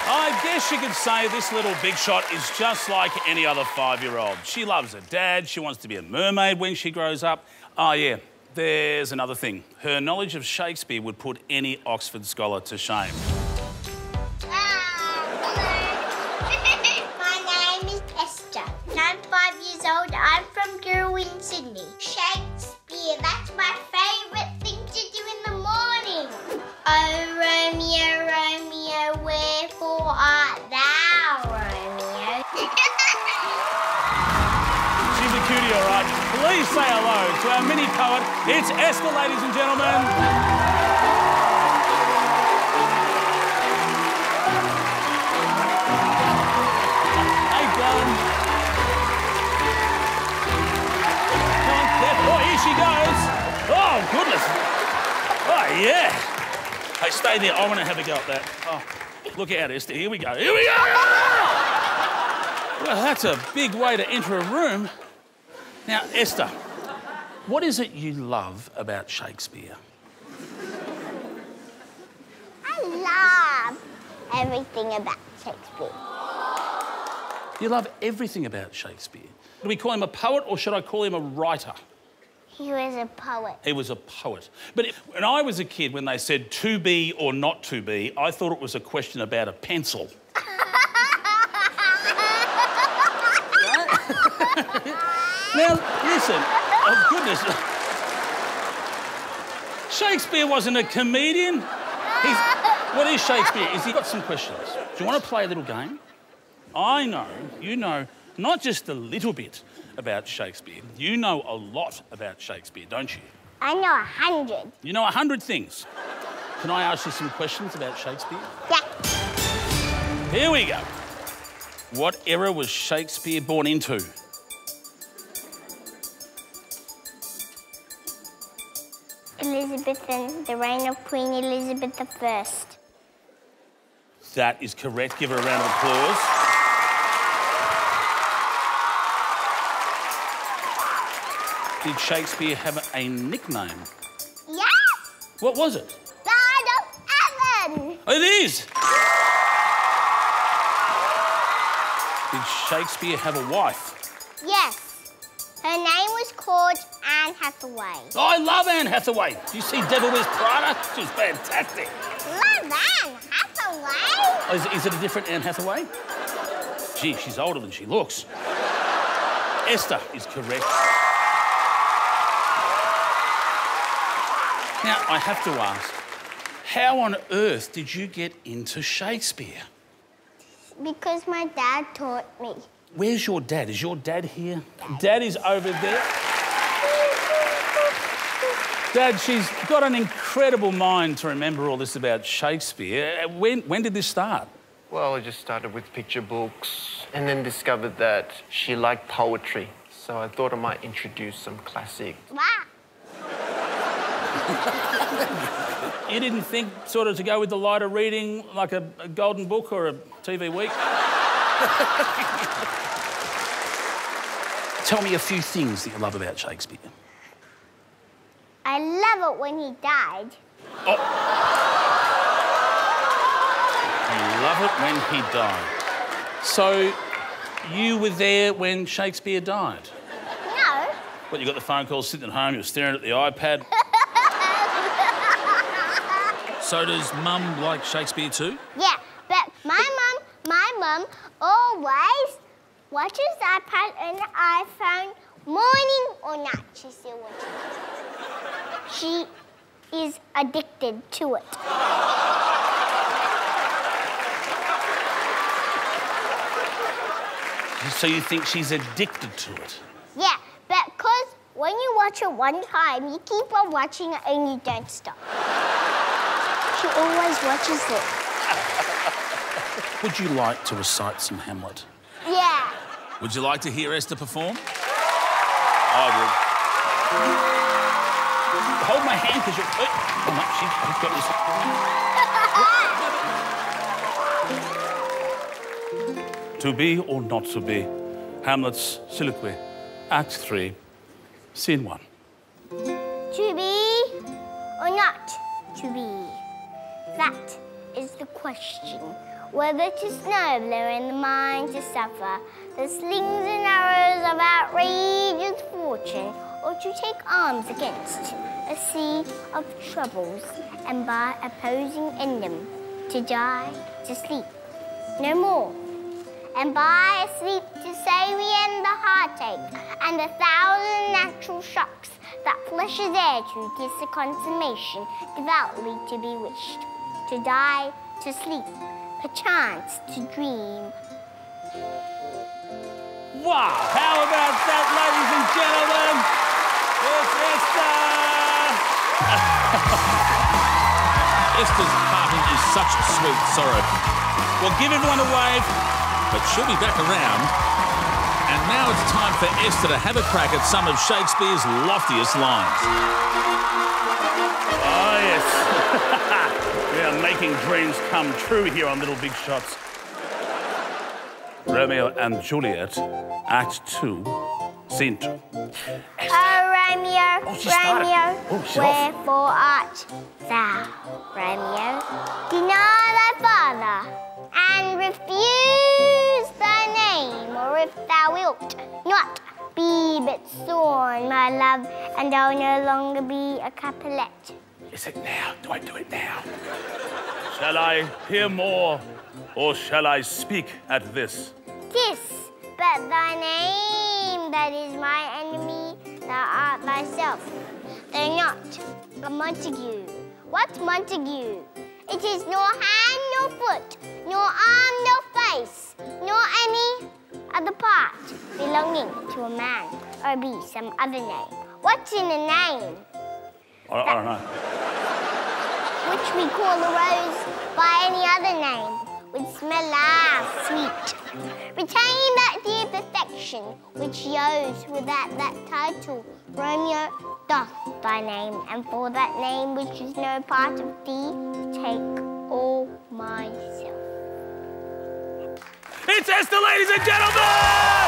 I guess you could say this little big shot is just like any other 5-year-old. She loves her dad, she wants to be a mermaid when she grows up. Oh, yeah, there's another thing. Her knowledge of Shakespeare would put any Oxford scholar to shame. My name is Esther. I'm 5 years old. I'm from Guru in Sydney. Shakespeare, that's my favourite thing to do in the morning. Oh, Romeo, Romeo, wherefore art thou, Romeo? She's a cutie, all right. Please say hello to our mini poet. It's Esther, ladies and gentlemen. Hey, darling. Come on, there. Oh, here she goes. Oh, goodness. Oh, yeah. Hey, stay there. I want to have a go at that. Oh, look out, Esther. Here we go. Here we go. Well, that's a big way to enter a room. Now, Esther, what is it you love about Shakespeare? I love everything about Shakespeare. You love everything about Shakespeare. Do we call him a poet or should I call him a writer? He was a poet. He was a poet. But when I was a kid, when they said to be or not to be, I thought it was a question about a pencil. Now, listen, oh, goodness. Shakespeare wasn't a comedian. What is Shakespeare? He's got some questions. Do you want to play a little game? I know, you know, not just a little bit about Shakespeare. You know a lot about Shakespeare, don't you? I know 100. You know 100 things. Can I ask you some questions about Shakespeare? Yeah. Here we go. What era was Shakespeare born into? Elizabethan, the reign of Queen Elizabeth I. That is correct. Give her a round of applause. Did Shakespeare have a nickname? Yes! What was it? God of Heaven! It is! Did Shakespeare have a wife? Yes. Her name was called Anne Hathaway. Oh, I love Anne Hathaway. Did you see Devil Wears Prada? She's fantastic. Love Anne Hathaway? Oh, is it a different Anne Hathaway? Gee, she's older than she looks. Esther is correct. Now, I have to ask, how on earth did you get into Shakespeare? Because my dad taught me. Where's your dad? Is your dad here? Dad is over there. Dad, she's got an incredible mind to remember all this about Shakespeare. When did this start? Well, I just started with picture books and then discovered that she liked poetry. So I thought I might introduce some classics. Wow. You didn't think sort of to go with the lighter reading, like a Golden Book or a TV Week? Tell me a few things that you love about Shakespeare. I love it when he died. Oh. You love it when he died. So, you were there when Shakespeare died? No. What, you got the phone call, sitting at home, you're staring at the iPad? So does Mum like Shakespeare too? Yeah, but my mum always watches iPad and iPhone morning or night. She still watches it. She is addicted to it. So you think she's addicted to it? Yeah, because when you watch it one time, you keep on watching it and you don't stop. She always watches it. Would you like to recite some Hamlet? Yeah. Would you like to hear Esther perform? I would. Hold my hand, because you're... Oh, no, she's got this. To be or not to be. Hamlet's Soliloquy, Act 3, Scene 1. To be or not to be? That is the question. whether to snowblow and the mind to suffer, the slings and arrows of outrageous fortune, or to take arms against a sea of troubles, and by opposing end them, to die, to sleep, no more. And by sleep to say we end the heartache and 1,000 natural shocks that flesh is heir to, 'tis the consummation devoutly to be wished. To die, to sleep, perchance to dream. Wow, how about that, ladies and gentlemen? It's Esther! Esther's parting is such sweet sorrow. Well, give everyone a wave. But she'll be back around. And now it's time for Esther to have a crack at some of Shakespeare's loftiest lines. Oh, yes. We are making dreams come true here on Little Big Shots. Romeo and Juliet, Act 2, Scene 2. Oh, Romeo, Romeo, wherefore art thou, Romeo? Deny thy father and refuse thy name, or if thou wilt not be but sworn, my love, and I'll no longer be a Capulet. Is it now? Do I do it now? Shall I hear more, or shall I speak at this? Tis but thy name that is my enemy, thou art thyself, though not a Montague. What Montague? It is nor hand nor foot, nor arm nor face, nor any other part belonging to a man, or be some other name. What's in a name? I don't know. Which we call a rose by any other name, would smell sweet. Retain that dear perfection which yours without that title. Romeo doth thy name, and for that name which is no part of thee, take all myself. It's Esther, ladies and gentlemen!